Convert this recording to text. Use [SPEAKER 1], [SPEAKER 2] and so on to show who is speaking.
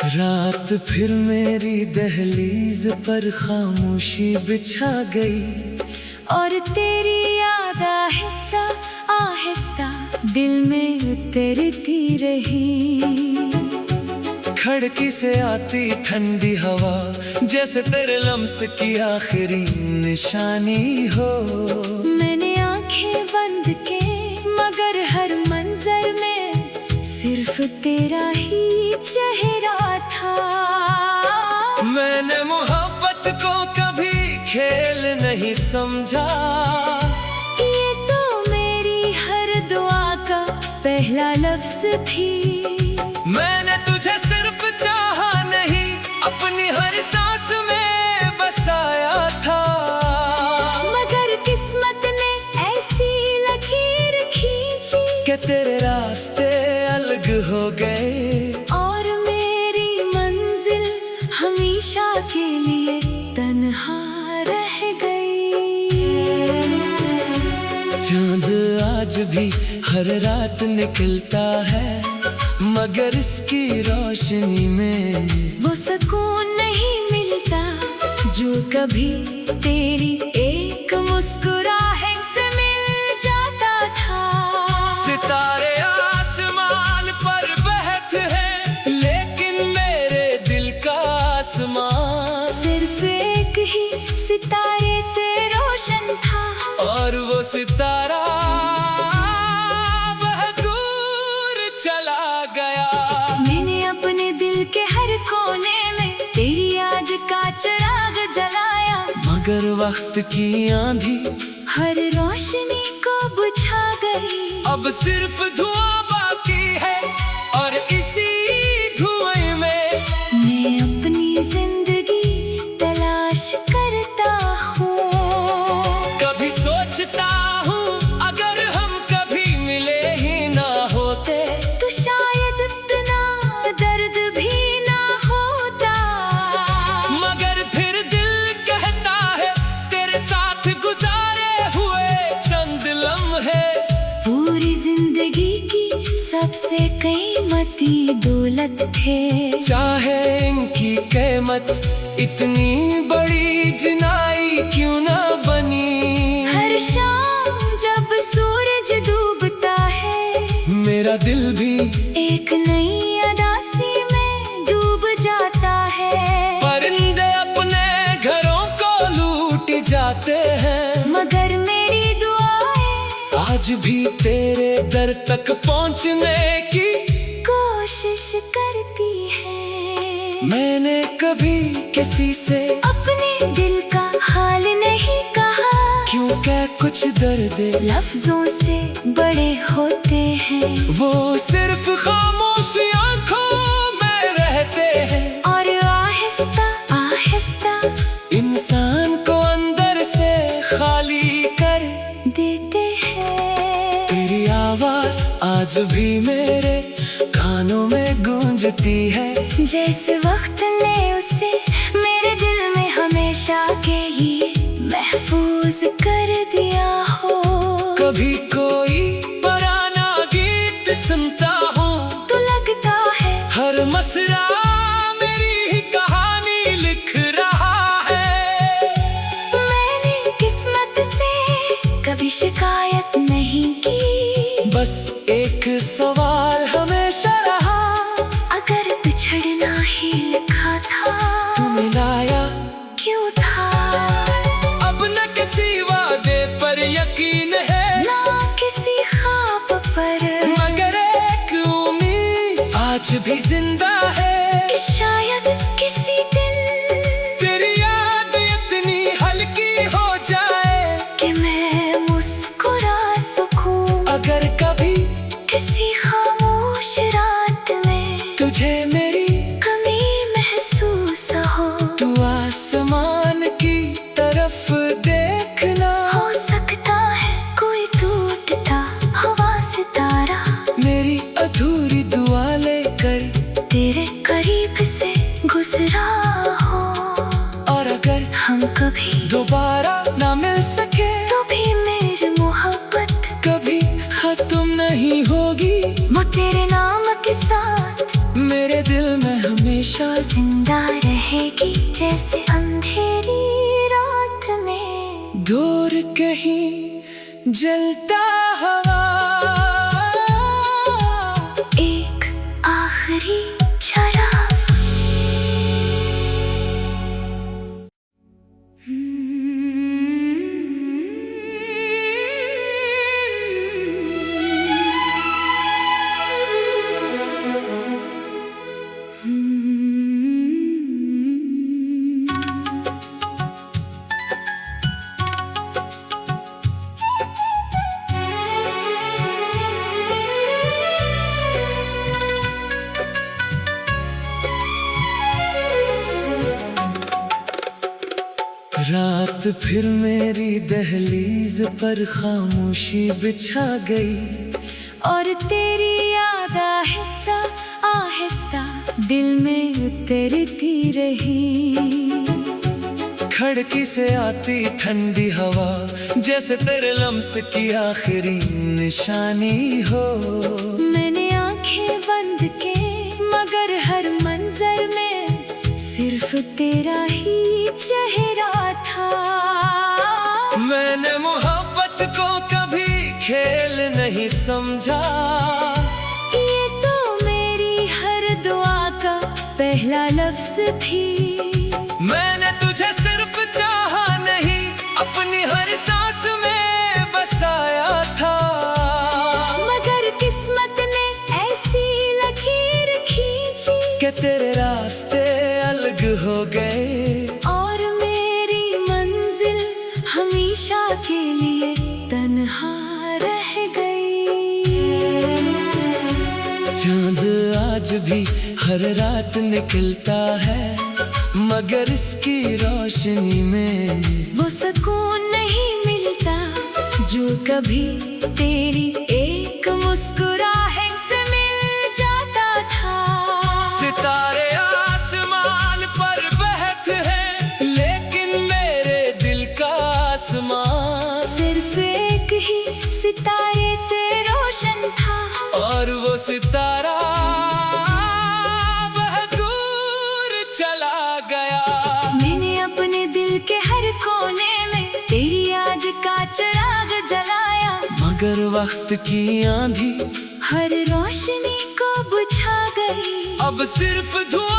[SPEAKER 1] रात फिर मेरी दहलीज पर खामोशी बिछा गई
[SPEAKER 2] और तेरी याद आहिस्ता आहिस्ता दिल में उतरती रही।
[SPEAKER 1] खिड़की से आती ठंडी हवा जैसे तेरे लम्स की आखिरी निशानी हो।
[SPEAKER 2] मैंने आंखें बंद के मगर हर मंजर में सिर्फ तेरा ही चेहरा था।
[SPEAKER 1] मैंने मोहब्बत को कभी खेल नहीं समझा,
[SPEAKER 2] ये तो मेरी हर दुआ का पहला लफ्ज थी।
[SPEAKER 1] मैंने तुझे सिर्फ चाहा नहीं, अपनी हर सांस में बसाया था।
[SPEAKER 2] मगर किस्मत ने ऐसी लकीर खींची
[SPEAKER 1] कि तेरे रास्ते अलग हो गए
[SPEAKER 2] और मेरी मंजिल हमेशा के लिए तन्हा रह गई।
[SPEAKER 1] चांद आज भी हर रात निकलता है, मगर इसकी रोशनी में
[SPEAKER 2] वो सुकून नहीं मिलता जो कभी तेरी एक मुस्कुराहट से मिल जाता था।
[SPEAKER 1] सितारे आसमान पर बहते हैं, लेकिन मेरे दिल का आसमान
[SPEAKER 2] सिर्फ एक ही सितारे से रोशन था
[SPEAKER 1] और वो सितारा बहुत दूर चला गया।
[SPEAKER 2] मैंने अपने दिल के हर कोने में तेरी याद का चिराग जलाया,
[SPEAKER 1] मगर वक्त की आंधी
[SPEAKER 2] हर रोशनी को बुझा गई।
[SPEAKER 1] अब सिर्फ धुआं बाकी है और इसी धुएं में
[SPEAKER 2] मैं अपनी जिंदगी तलाश करता हूँ।
[SPEAKER 1] कभी सोचता हूँ अगर हम कभी मिले ही ना होते
[SPEAKER 2] तो शायद इतना दर्द भी ना होता।
[SPEAKER 1] मगर फिर दिल कहता है तेरे साथ गुजारे हुए चंद लम्हे
[SPEAKER 2] पूरी जिंदगी की सबसे कीमती दौलत थे।
[SPEAKER 1] चाहे इनकी कीमत इतनी बड़ी जिनाई क्यों ना बनी।
[SPEAKER 2] हर शाम जब सूरज डूबता है
[SPEAKER 1] मेरा दिल भी
[SPEAKER 2] एक नई अदासी में डूब जाता है।
[SPEAKER 1] परिंदे अपने घरों को लूट जाते हैं,
[SPEAKER 2] मगर मेरी दुआएं
[SPEAKER 1] आज भी तेरे दर तक पहुंचने की
[SPEAKER 2] कोशिश करती है।
[SPEAKER 1] मैंने कभी किसी से
[SPEAKER 2] अपने दिल का हाल नहीं कहा,
[SPEAKER 1] क्योंकि कुछ दर्द
[SPEAKER 2] लफ्जों से बड़े होते हैं
[SPEAKER 1] वो सिर्फ खामोश आंखों में रहते हैं
[SPEAKER 2] और आहिस्ता आहिस्ता
[SPEAKER 1] इंसान को अंदर से खाली कर
[SPEAKER 2] देते हैं।
[SPEAKER 1] तेरी आवाज आज भी मेरे कानों में गूंजती है,
[SPEAKER 2] जैसे वक्त ने उसे मेरे दिल में हमेशा के लिए महफूज कर दिया हो।
[SPEAKER 1] कभी कोई पुराना गीत सुनता हूँ
[SPEAKER 2] तो लगता है
[SPEAKER 1] हर मसरा मेरी ही कहानी लिख रहा है।
[SPEAKER 2] मैंने किस्मत से कभी शिकायत नहीं की,
[SPEAKER 1] बस एक सवाल हमेशा रहा,
[SPEAKER 2] अगर बिछड़ना ही लिखा था
[SPEAKER 1] तू मिलाया
[SPEAKER 2] क्यों था।
[SPEAKER 1] अब न किसी वादे पर यकीन है
[SPEAKER 2] ना किसी ख्वाब पर,
[SPEAKER 1] मगर एक उम्मीद आज भी जिंदा है
[SPEAKER 2] कि शायद किसी दिन
[SPEAKER 1] तेरी याद इतनी हल्की हो जाए
[SPEAKER 2] कि मैं मुस्कुरा सकूं।
[SPEAKER 1] अगर कभी
[SPEAKER 2] किसी खामोश रात में
[SPEAKER 1] तुझे मेरी
[SPEAKER 2] कमी तेरे करीब से गुजरा हो।
[SPEAKER 1] और अगर
[SPEAKER 2] हम कभी
[SPEAKER 1] दोबारा ना मिल सके
[SPEAKER 2] तो भी मेरी मोहब्बत
[SPEAKER 1] कभी खत्म नहीं होगी।
[SPEAKER 2] वो तेरे नाम के साथ
[SPEAKER 1] मेरे दिल में हमेशा
[SPEAKER 2] जिंदा रहेगी, जैसे अंधेरी रात में
[SPEAKER 1] दूर कहीं जलता हवा।
[SPEAKER 2] एक आखिरी शराब।
[SPEAKER 1] रात फिर मेरी दहलीज पर खामोशी बिछा गई,
[SPEAKER 2] और तेरी याद आहिस्ता आहिस्ता दिल में उतरती रही।
[SPEAKER 1] खिड़की से आती ठंडी हवा, जैसे तेरे लम्स की आखिरी निशानी हो।
[SPEAKER 2] मैंने आंखें बंद के मगर हर मंजर में सिर्फ तेरा ही चेहरा था।
[SPEAKER 1] मैंने मोहब्बत को कभी खेल नहीं समझा,
[SPEAKER 2] ये तो मेरी हर दुआ का पहला लफ्ज थी।
[SPEAKER 1] मैंने तुझे सिर्फ चाहा नहीं, अपनी हर सांस में बसाया था।
[SPEAKER 2] मगर किस्मत ने ऐसी लकीर खींची
[SPEAKER 1] कि तेरे रास्ते अलग हो गए,
[SPEAKER 2] और मेरी मंजिल हमेशा के लिए तन्हा रह गई।
[SPEAKER 1] चांद आज भी हर रात निकलता है, मगर इसकी रोशनी में
[SPEAKER 2] वो सुकून नहीं मिलता जो कभी तेरी एक मुस्कुराहट से मिल जाता था।
[SPEAKER 1] सितारे आसमान पर बहते हैं, लेकिन मेरे दिल का आसमान
[SPEAKER 2] सिर्फ एक ही सितारे से रोशन था,
[SPEAKER 1] और वो सितारा वह दूर चला गया।
[SPEAKER 2] मैंने अपने दिल के हर कोने में तेरी याद का चिराग जलाया,
[SPEAKER 1] मगर वक्त की आंधी
[SPEAKER 2] हर रोशनी को बुझा गई।
[SPEAKER 1] अब सिर्फ धुआं